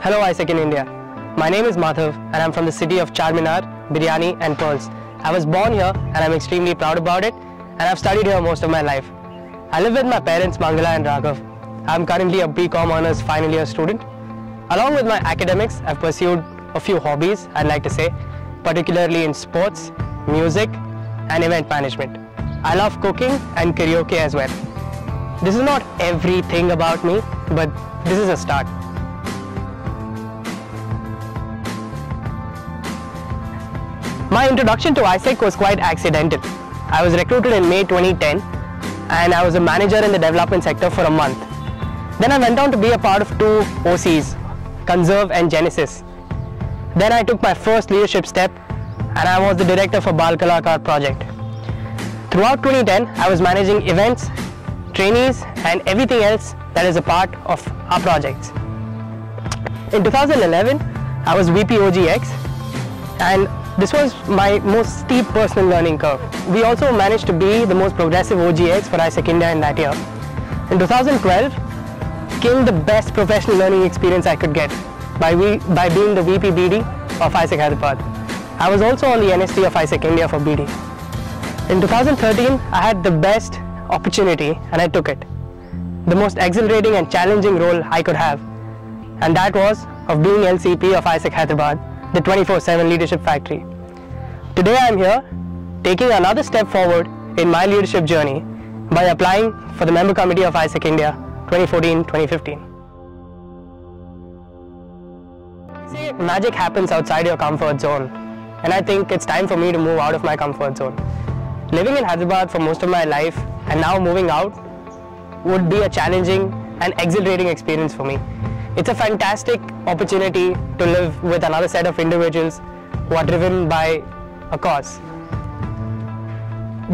Hello AIESEC in India. My name is Madhav and I'm from the city of Charminar, Biryani and Pearls. I was born here and I'm extremely proud about it, and I've studied here most of my life. I live with my parents Mangala and Raghav. I'm currently a BCom Honours final year student. Along with my academics, I've pursued a few hobbies, I'd like to say, particularly in sports, music and event management. I love cooking and karaoke as well. This is not everything about me, but this is a start. My introduction to AIESEC was quite accidental. I was recruited in May 2010 and I was a manager in the development sector for a month. Then I went on to be a part of two OCs, Conserve and Genesis. Then I took my first leadership step and I was the director for Bal Kalakar project. Throughout 2010, I was managing events, trainees and everything else that is a part of our projects. In 2011, I was VP OGX and this was my most steep personal learning curve. We also managed to be the most progressive OGX for AIESEC India in that year. In 2012, came the best professional learning experience I could get by being the VP BD of AIESEC Hyderabad. I was also on the NST of AIESEC India for BD. In 2013, I had the best opportunity and I took it. The most exhilarating and challenging role I could have, and that was of being LCP of AIESEC Hyderabad, the 24/7 leadership factory. Today I am here taking another step forward in my leadership journey by applying for the member committee of AIESEC India 2014-2015. Magic happens outside your comfort zone, and I think it's time for me to move out of my comfort zone. Living in Hyderabad for most of my life and now moving out would be a challenging and exhilarating experience for me. It's a fantastic opportunity to live with another set of individuals who are driven by a cause.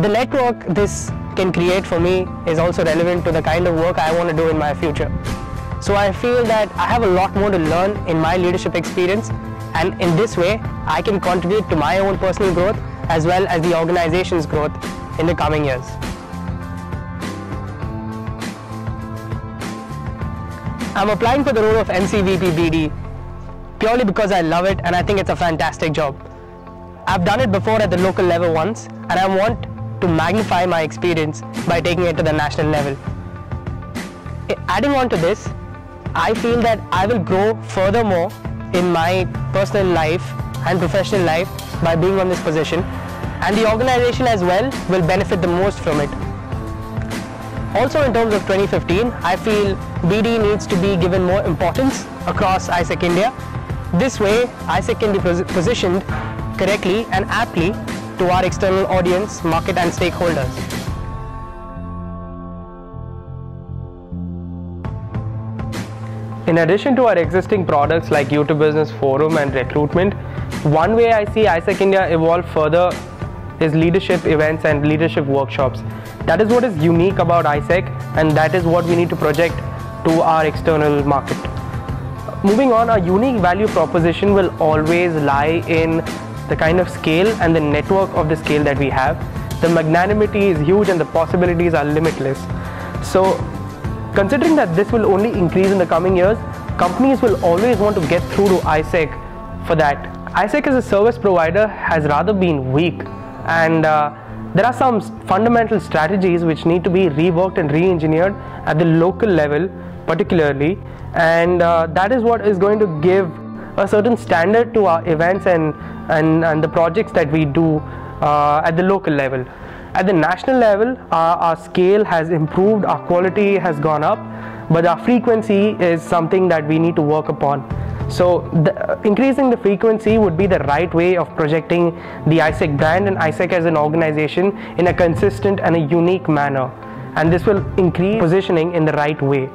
The network this can create for me is also relevant to the kind of work I want to do in my future. So I feel that I have a lot more to learn in my leadership experience, and in this way I can contribute to my own personal growth as well as the organization's growth in the coming years. I'm applying for the role of MCVP BD purely because I love it and I think it's a fantastic job. I've done it before at the local level once, and I want to magnify my experience by taking it to the national level. Adding on to this, I feel that I will grow furthermore in my personal life and professional life by being on this position, and the organization as well will benefit the most from it. Also, in terms of 2015, I feel BD needs to be given more importance across AIESEC India. This way, AIESEC can be positioned correctly and aptly to our external audience, market and stakeholders. In addition to our existing products like YouTube Business Forum and recruitment, one way I see AIESEC India evolve further is leadership events and leadership workshops. That is what is unique about AIESEC, and that is what we need to project to our external market. Moving on, our unique value proposition will always lie in the kind of scale and the network of the scale that we have. The magnanimity is huge and the possibilities are limitless. So, considering that this will only increase in the coming years, companies will always want to get through to AIESEC for that. AIESEC as a service provider has rather been weak, and there are some fundamental strategies which need to be reworked and re-engineered at the local level particularly, and that is what is going to give a certain standard to our events and the projects that we do at the local level. At the national level, our scale has improved, our quality has gone up, but our frequency is something that we need to work upon. So increasing the frequency would be the right way of projecting the AIESEC brand and AIESEC as an organization in a consistent and a unique manner, and this will increase positioning in the right way.